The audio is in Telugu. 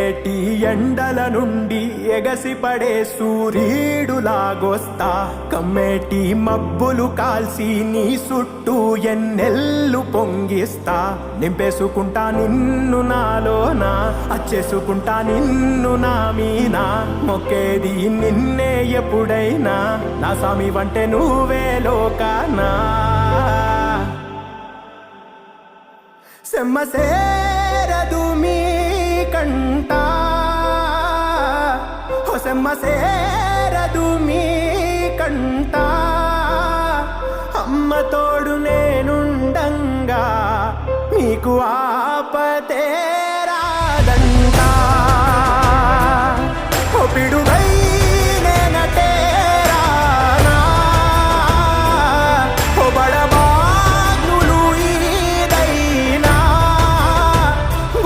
మండేటి ఎండల నుండి ఎగసిపడే సూర్యుడులాగొస్తా కమ్మేటి మబ్బులు కాల్సి నీ చుట్టూ ఎన్నెల్లు పొంగిస్తా నింపేసుకుంటా నిన్ను నాలోనా అచ్చేసుకుంటా నిన్ను నా మీనా మొక్కేది నిన్నే ఎప్పుడైనా నా సామి వంటే నువ్వే లోకానా సెమ్మసేరదు మీ కంట సెమ్మసేరదు మీ కంట అమ్మ తోడు నేనుండంగా మీకు ఆపతే రాదంట పిడుగా